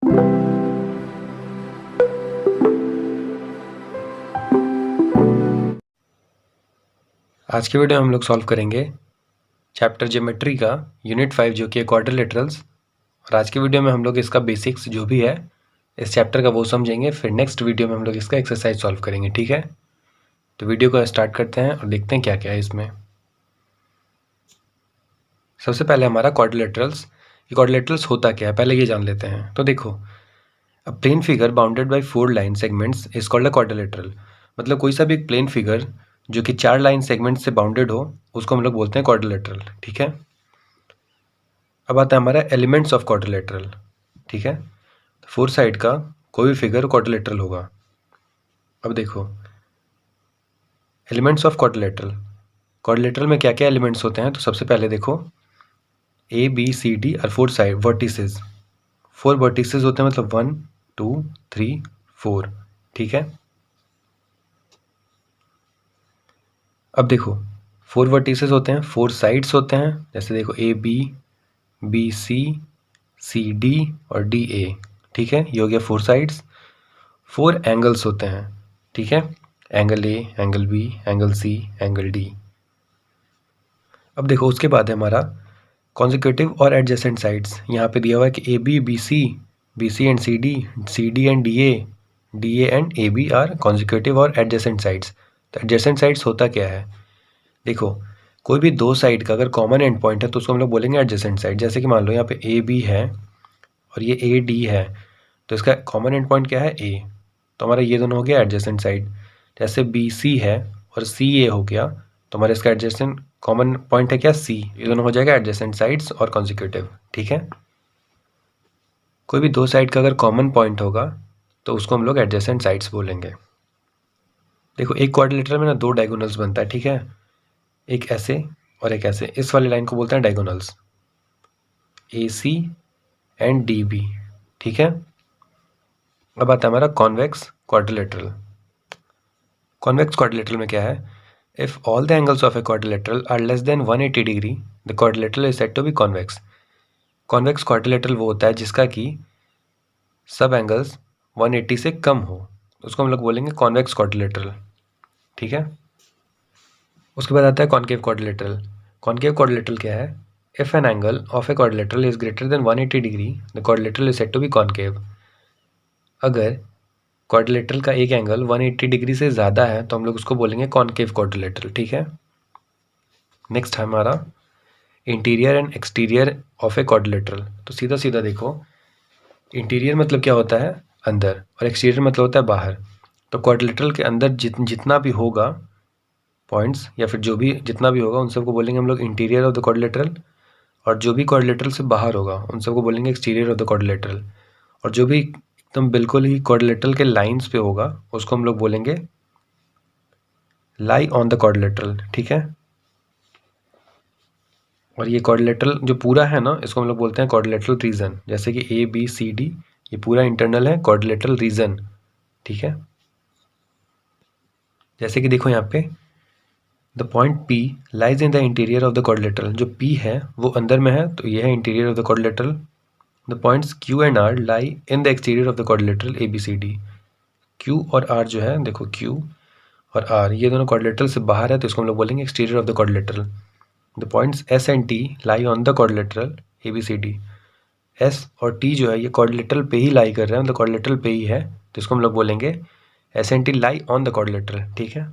आज की वीडियो में हम लोग सॉल्व करेंगे चैप्टर ज्योमेट्री का यूनिट 5 जो कि है क्वाड्रिलेटरल्स। और आज की वीडियो में हम लोग इसका बेसिक्स जो भी है इस चैप्टर का वो समझेंगे। फिर नेक्स्ट वीडियो में हम लोग इसका एक्सरसाइज सॉल्व करेंगे, ठीक है। तो वीडियो को स्टार्ट करते हैं और देखते हैं क्या क्या है इसमें। सबसे पहले हमारा क्वाड्रिलेटरल्स। ये क्वाड्रिलेटरल्स होता क्या है पहले ये जान लेते हैं। तो देखो, a plane figure bounded by 4 line segments is called a quadrilateral. मतलब कोई सा भी एक प्लेन फिगर जो कि 4 लाइन सेगमेंट से बाउंडेड हो उसको हम लोग बोलते हैं क्वाड्रिलेटरल, ठीक है। अब आता है हमारा एलिमेंट्स ऑफ क्वाड्रिलेटरल, ठीक है। फोर साइड का कोई भी फिगर क्वाड्रिलेटरल होगा। अब देखो एलिमेंट्स ऑफ क्वाड्रिलेटरल, क्वाड्रिलेटरल में क्या क्या एलिमेंट्स होते हैं। तो सबसे पहले देखो ए बी सी डी और 4 साइड वर्टिसेस, 4 वर्टिसेस होते हैं, मतलब 1 2 3 4, ठीक है। अब देखो 4 वर्टिसेस होते हैं, 4 साइड्स होते हैं, जैसे देखो ए बी सी डी और डी ए, ठीक है। ये हो गया 4 साइड्स। 4 एंगल्स होते हैं, ठीक है। Angle A, angle B, angle C, angle D. अब देखो उसके बाद है हमारा कॉन्जिक्यूटिव और एडजेसेंट साइड्स। यहाँ पे दिया हुआ है कि A B C and C D and D A and A B are consecutive और एडजेसेंट साइड्स। तो एडजेसेंट साइड्स होता क्या है, देखो कोई भी दो साइड का अगर कॉमन एंड पॉइंट है तो उसको हम लोग बोलेंगे एडजेसेंट साइड। जैसे कि मान लो यहाँ पे ए बी है और ये ए डी है, तो इसका कॉमन एंड पॉइंट क्या है ए, तो हमारा ये दोनों हो गया एडजेसेंट साइड। जैसे बी सी है और सी ए हो गया, तो हमारा इसका एडजेसेंट कॉमन पॉइंट है क्या सी, ये दोनों हो जाएगा एडजेसेंट साइड्स और कॉन्जिक्यूटिव, ठीक है। कोई भी दो साइड का अगर कॉमन पॉइंट होगा तो उसको हम लोग एडजेसेंट साइड्स बोलेंगे। देखो एक क्वाड्रिलेटरल में ना दो डायगोनल्स बनता है, ठीक है। एक ऐसे और एक ऐसे, इस वाली लाइन को बोलते हैं diagonals, A C and D B, ठीक है। अब आता है हमारा कॉन्वेक्स क्वाड्रिलेटरल। कॉन्वेक्स क्वाड्रिलेटरल में क्या है, if all the angles of a quadrilateral are less than 180 degree the quadrilateral is said to be convex. Convex quadrilateral वो होता है जिसका कि सब एंगल्स 180 से कम हो, उसको हम लोग बोलेंगे कॉन्वेक्स क्वाड्रिलेटरल, ठीक है। उसके बाद आता है कॉनकेव क्वाड्रिलेटरल। कॉनकेव क्वाड्रिलेटरल क्या है, if an angle of a quadrilateral is greater than 180 degree the quadrilateral is said to be concave. अगर क्वाड्रिलेटरल का एक एंगल 180 डिग्री से ज़्यादा है तो हम लोग उसको बोलेंगे कॉनकेव क्वाड्रिलेटरल, ठीक है। नेक्स्ट है हमारा interior and exterior of a quadrilateral. तो सीधा सीधा देखो, इंटीरियर मतलब क्या होता है अंदर, और एक्सटीरियर मतलब होता है बाहर। तो क्वाड्रिलेटरल के अंदर जितना भी होगा पॉइंट्स या फिर जो भी जितना भी होगा उन सबको बोलेंगे हम लोग इंटीरियर ऑफ द क्वाड्रिलेटरल, और जो भी क्वाड्रिलेटरल से बाहर होगा उन सबको बोलेंगे एक्सटीरियर ऑफ द क्वाड्रिलेटरल। और जो भी एकदम बिल्कुल ही क्वाड्रिलेटरल के लाइंस पे होगा उसको हम लोग बोलेंगे लाई ऑन द क्वाड्रिलेटरल, ठीक है। और ये क्वाड्रिलेटरल जो पूरा है ना इसको हम लोग बोलते हैं क्वाड्रिलेटरल रीजन। जैसे कि ए बी सी डी ये पूरा इंटरनल है क्वाड्रिलेटरल रीजन, ठीक है। जैसे कि देखो यहाँ पे the point P lies in the interior of the quadrilateral, जो P है वो अंदर में है तो ये है interior of the quadrilateral. The points Q and R lie in the exterior of the quadrilateral ABCD। Q और R जो है देखो Q और R ये दोनों क्वाड्रिलेटरल से बाहर है तो इसको हम लोग बोलेंगे exterior of the quadrilateral. The points S and T lie on the quadrilateral ABCD। S और T जो है ये क्वाड्रिलेटरल पे ही लाई कर रहे हैं, मतलब क्वाड्रिलेटरल पे ही है तो इसको हम लोग बोलेंगे S and T lie on the quadrilateral, ठीक है।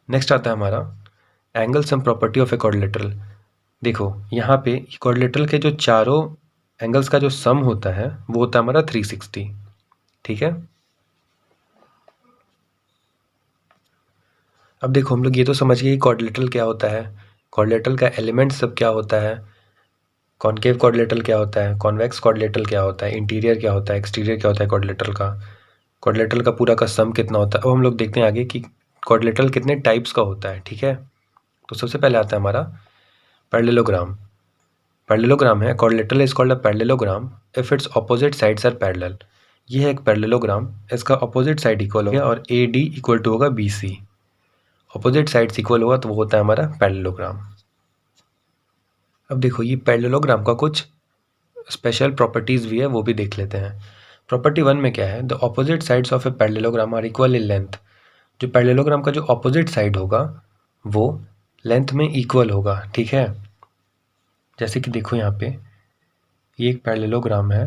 नेक्स्ट आता है हमारा angle sum property of a quadrilateral. देखो यहाँ पे क्वाड्रिलेटरल के जो चारों एंगल्स का जो सम होता है वो होता है हमारा 360, ठीक है। अब देखो हम लोग ये तो समझ गए कि क्वाड्रिलेटरल क्या होता है, क्वाड्रिलेटरल का एलिमेंट सब क्या होता है, कॉनकेव क्वाड्रिलेटरल क्या होता है, कॉन्वेक्स क्वाड्रिलेटरल क्या होता है, इंटीरियर क्या होता है, एक्सटीरियर क्या होता है क्वाड्रिलेटरल का, क्वाड्रिलेटरल का पूरा का सम कितना होता है। अब हम लोग देखते हैं आगे कि क्वाड्रिलेटरल कितने टाइप्स का होता है, ठीक है। तो सबसे पहले आता है हमारा पैरेललोग्राम। पैरेललोग्राम है quadrilateral is called a parallelogram if its opposite sides are parallel. ये है एक पैरेललोग्राम, इसका ऑपोजिट साइड इक्वल होगा और ए डी इक्वल टू होगा B C. Opposite sides equal होगा तो वो होता है हमारा पैरेललोग्राम। अब देखो ये पैरेललोग्राम का कुछ स्पेशल प्रॉपर्टीज़ भी है, वो भी देख लेते हैं। प्रॉपर्टी 1 में क्या है, the opposite sides of a parallelogram are equal in length. जो पैरेललोग्राम का जो ऑपोजिट साइड होगा वो लेंथ में इक्वल होगा, ठीक है। जैसे कि देखो यहाँ पे ये एक पैरेललोग्राम है,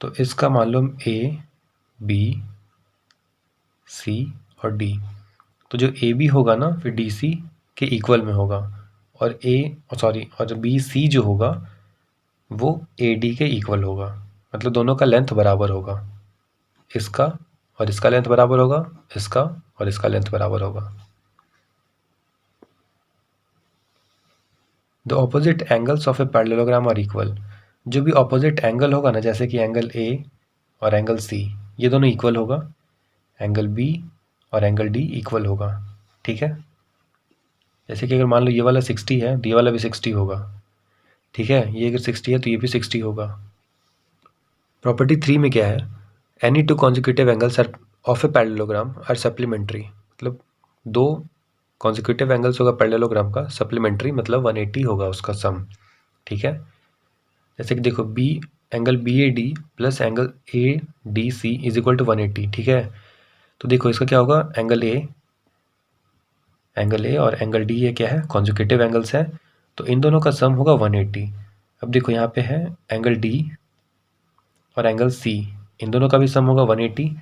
तो इसका मान लो ए बी सी और डी, तो जो ए बी होगा ना फिर डी सी के इक्वल में होगा, और और बी सी जो होगा वो ए डी के इक्वल होगा, मतलब दोनों का लेंथ बराबर होगा। इसका और इसका लेंथ बराबर होगा, इसका और इसका लेंथ बराबर होगा। The opposite angles of a parallelogram are equal. जो भी ऑपोजिट एंगल होगा ना, जैसे कि एंगल ए और एंगल सी, ये दोनों इक्वल होगा। एंगल बी और एंगल डी इक्वल होगा, ठीक है। जैसे कि अगर मान लो ये वाला 60 है तो ये वाला भी 60 होगा, ठीक है। ये अगर 60 है तो ये भी 60 होगा। प्रॉपर्टी 3 में क्या है, any two consecutive angles are of a parallelogram are supplementary. मतलब दो कॉन्जिक्यूटिव एंगल्स होगा पैरेललोग्राम का, सप्लीमेंट्री मतलब 180 होगा उसका सम, ठीक है। जैसे कि देखो angle B A D plus angle A D C is equal to 180, ठीक है। तो देखो इसका क्या होगा, एंगल ए और एंगल डी ये क्या है, कॉन्जुगेटिव एंगल्स है, तो इन दोनों का सम होगा 180। अब देखो यहाँ पे है एंगल डी और एंगल सी, इन दोनों का भी सम होगा 180।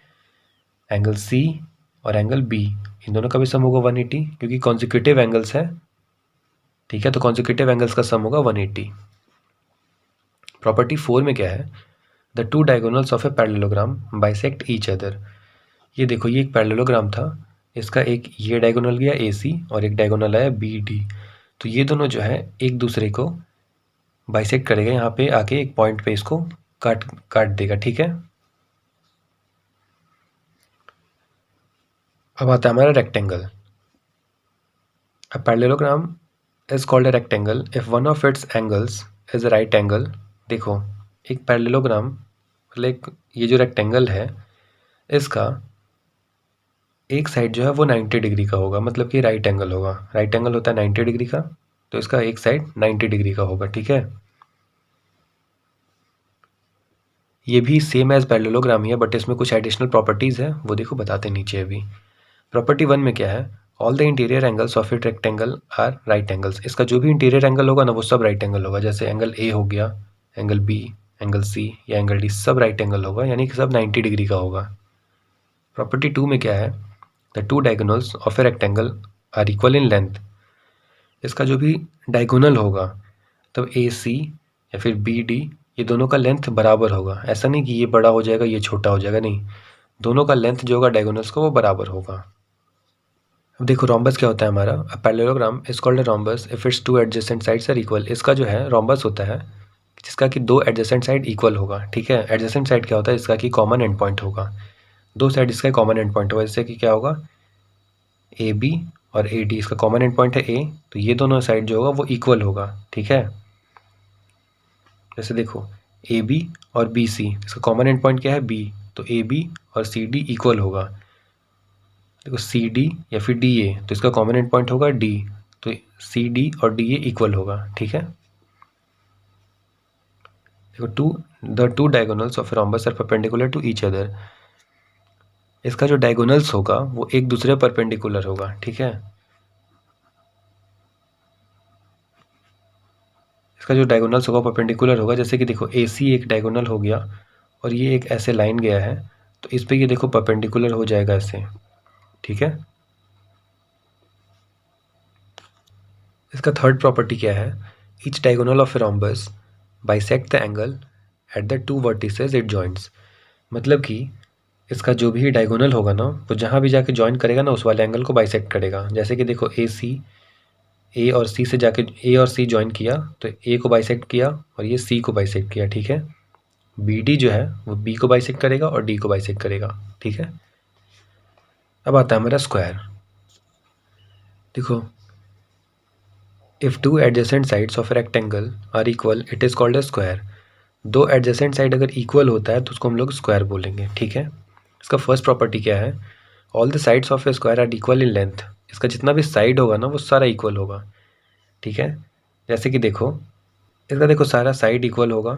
एंगल सी और एंगल बी, इन दोनों का भी सम होगा 180 क्योंकि कॉन्जुगेटिव एंगल्स है, ठीक है। तो कॉन्जुगेटिव एंगल्स का सम होगा 180। प्रॉपर्टी 4 में क्या है, the two diagonals of a parallelogram bisect each other. ये देखो ये एक पैरेललोग्राम था, इसका एक ये डायगोनल गया ए सी और एक डायगोनल आया बी डी, तो ये दोनों जो है एक दूसरे को बाइसेक्ट करेगा, यहाँ पे आके एक पॉइंट पे इसको काट देगा, ठीक है। अब आता है हमारा rectangle. A parallelogram is called a rectangle if one of its angles is a right angle. देखो एक पैरेललोग्राम मतलब ये जो रेक्टेंगल है इसका एक साइड जो है वो 90 डिग्री का होगा, मतलब कि राइट एंगल होगा। राइट एंगल होता है 90 डिग्री का, तो इसका एक साइड 90 डिग्री का होगा, ठीक है। ये भी सेम एज पैरेललोग्राम ही है, बट इसमें कुछ एडिशनल प्रॉपर्टीज़ है, वो देखो बताते नीचे अभी। प्रॉपर्टी 1 में क्या है, all the interior angles of it rectangle are right angles. इसका जो भी इंटीरियर एंगल होगा ना वो सब राइट एंगल होगा। जैसे एंगल ए हो गया, एंगल बी, एंगल सी या एंगल डी, सब राइट एंगल होगा, यानी कि सब 90 डिग्री का होगा। प्रॉपर्टी 2 में क्या है, the two diagonals of a rectangle are equal in length. इसका जो भी डायगोनल होगा तब ए सी या फिर बी डी, ये दोनों का लेंथ बराबर होगा। ऐसा नहीं कि ये बड़ा हो जाएगा ये छोटा हो जाएगा, नहीं, दोनों का लेंथ जो होगा डायगोनल्स का वो बराबर होगा। अब देखो रोम्बस क्या होता है हमारा, a parallelogram is called a rhombus if its two adjacent sides are equal. इसका जो है रोम्बस होता है जिसका कि दो एडजेसेंट साइड इक्वल होगा, ठीक है। एडजेसेंट साइड क्या होता है, इसका कि कॉमन एंड पॉइंट होगा, दो साइड इसका कॉमन एंड पॉइंट होगा। जैसे कि क्या होगा, ए बी और ए डी, इसका कॉमन एंड पॉइंट है ए, तो ये दोनों साइड जो होगा वो इक्वल होगा, ठीक है। जैसे देखो ए बी और बी सी, इसका कॉमन एंड पॉइंट क्या है बी, तो ए बी और सी डी इक्वल होगा। देखो सी डी या फिर डी ए, तो इसका कॉमन एंड पॉइंट होगा डी, तो सी डी और डी ए इक्वल होगा, ठीक है। देखो the two diagonals of rhombus are perpendicular to each other. इसका जो डायगोनल्स होगा वो एक दूसरे परपेंडिकुलर होगा, ठीक है। इसका जो डायगोनल्स होगा परपेंडिकुलर होगा। जैसे कि देखो ए सी एक डायगोनल हो गया और ये एक ऐसे लाइन गया है, तो इस पे ये देखो परपेंडिकुलर हो जाएगा ऐसे, ठीक है। इसका थर्ड प्रॉपर्टी क्या है, each diagonal of a rhombus bisect the angle at the two vertices it joints. मतलब कि इसका जो भी डायगोनल होगा ना वो जहाँ भी जाके ज्वाइन करेगा ना उस वाले एंगल को बाइसेक्ट करेगा। जैसे कि देखो ए और सी से जाके ए और सी ज्वाइन किया तो ए को बाइसेक्ट किया और ये सी को बाइसेक्ट किया, ठीक है। बी डी जो है वो बी को बाइसेक्ट करेगा और डी को बाइसेक्ट करेगा, ठीक है। अब आता है हमारा स्क्वायर। देखो if two adjacent sides of rectangle are equal it is called a square. दो एडजेसेंट साइड अगर इक्वल होता है तो उसको हम लोग स्क्वायर बोलेंगे, ठीक है। इसका फर्स्ट प्रॉपर्टी क्या है, all the sides of a square are equal in length. इसका जितना भी साइड होगा ना वो सारा इक्वल होगा, ठीक है। जैसे कि देखो इसका देखो सारा साइड इक्वल होगा,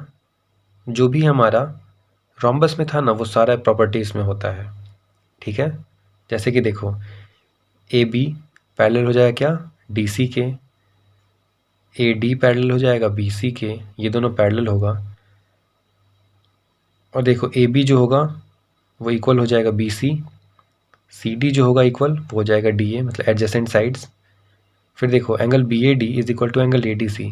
जो भी हमारा रोम्बस में था ना वो सारा प्रॉपर्टी इसमें होता है, ठीक है। जैसे कि देखो ए बी पैरेलल हो जाएगा क्या, डी सी के, ए डी पैरेलल हो जाएगा बी सी के, ये दोनों पैरेलल होगा। और देखो ए बी जो होगा वो इक्वल हो जाएगा बी सी डी जो होगा इक्वल वो हो जाएगा डी ए, मतलब एडजेसेंट साइड्स। फिर देखो angle B A D is equal to angle A D C,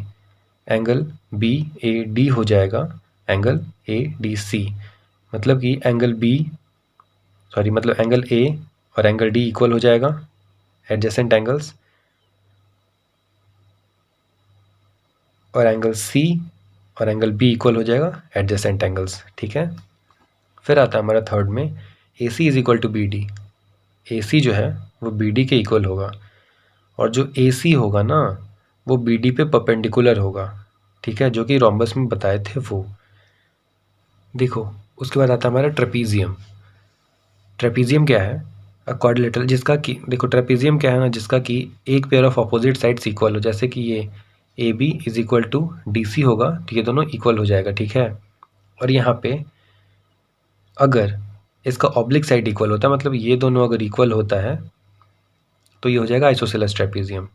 angle B A D हो जाएगा एंगल ए डी सी, मतलब कि एंगल ए और एंगल डी इक्वल हो जाएगा एडजेसेंट एंगल्स, और एंगल सी और एंगल बी इक्वल हो जाएगा एडजेसेंट एंगल्स, ठीक है। फिर आता है हमारा थर्ड में A C is equal to B D, A C जो है वो बी डी के इक्वल होगा, और जो ए सी होगा ना वो बी डी पे परपेंडिकुलर होगा, ठीक है, जो कि रोम्बस में बताए थे वो। देखो उसके बाद आता है हमारा ट्रेपीजियम। ट्रेपीजियम क्या है, अ क्वाड्रिलेटरल जिसका कि देखो ट्रेपीजियम क्या है ना, जिसका कि एक pair of opposite sides equal हो, जैसे कि ये A B is equal to D C होगा तो ये दोनों इक्वल हो जाएगा, ठीक है। और यहाँ पे अगर इसका ऑब्लिक साइड इक्वल होता है, मतलब ये दोनों अगर इक्वल होता है तो ये हो जाएगा आइसोसेलेस ट्रेपीजियम।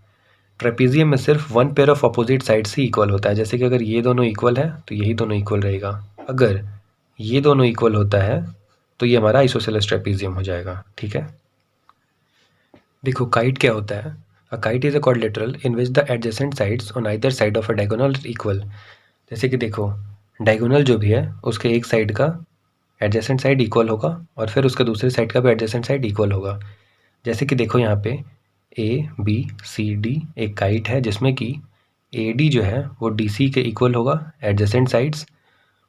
ट्रेपीजियम में सिर्फ one pair of opposite side से इक्वल होता है, जैसे कि अगर ये दोनों इक्वल है तो यही दोनों इक्वल रहेगा, अगर ये दोनों इक्वल होता है तो ये हमारा आइसोसेलेस ट्रेपीजियम हो जाएगा, ठीक है। देखो काइट क्या होता है, a kite is a quadrilateral in which the adjacent sides on either side of a diagonal equal. जैसे कि देखो डायगोनल जो भी है उसके एक साइड का एडजेसेंट साइड इक्वल होगा और फिर उसके दूसरे साइड का भी एडजेसेंट साइड इक्वल होगा। जैसे कि देखो यहाँ पे ए बी सी डी एक काइट है जिसमें कि ए डी जो है वो डी सी के इक्वल होगा एडजेसेंट साइड्स,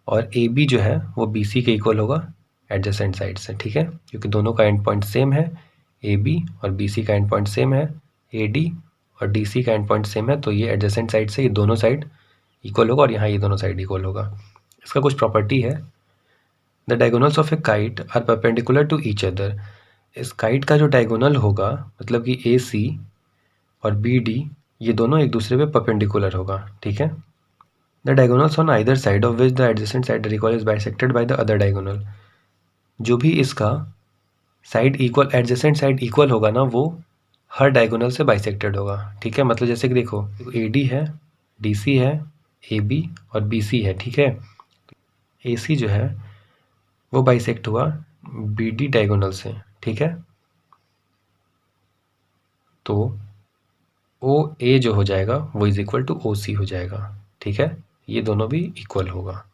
और ए बी जो है वो बी सी के इक्वल होगा एडजेसेंट साइड्स से, ठीक है, क्योंकि दोनों का एंड पॉइंट सेम है, ए बी और बी सी का एंड पॉइंट सेम है, ए डी और डी सी का एंड पॉइंट सेम है, तो ये एडजेसेंट साइड से ये दोनों साइड इक्वल होगा और यहाँ ये दोनों साइड इक्वल होगा। इसका कुछ प्रॉपर्टी है, the diagonals of a kite are perpendicular to each other. इस काइट का जो डायगोनल होगा मतलब कि ए सी और बी डी ये दोनों एक दूसरे पे परपेंडिकुलर होगा, ठीक है। The diagonals on either side of which the adjacent side recall is bisected by the other diagonal. जो भी इसका side equal adjacent side equal होगा ना वो हर डायगोनल से बाइसेक्टेड होगा, ठीक है। मतलब जैसे कि देखो ए डी है, डी सी है, ए बी और बी सी है, ठीक है। ए सी जो है वो बाइसेक्ट हुआ बी डी डायगोनल से, ठीक है। तो ओ ए जो हो जाएगा वो इज इक्वल टू ओ सी हो जाएगा, ठीक है, ये दोनों भी इक्वल होगा।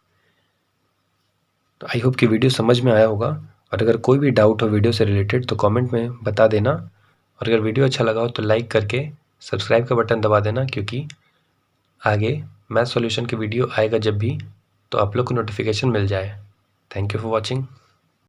तो आई होप कि वीडियो समझ में आया होगा, और अगर कोई भी डाउट हो वीडियो से रिलेटेड तो कमेंट में बता देना, और अगर वीडियो अच्छा लगा हो तो लाइक करके सब्सक्राइब का बटन दबा देना, क्योंकि आगे मैथ सॉल्यूशन की वीडियो आएगा जब भी तो आप लोग को नोटिफिकेशन मिल जाए। Thank you for watching.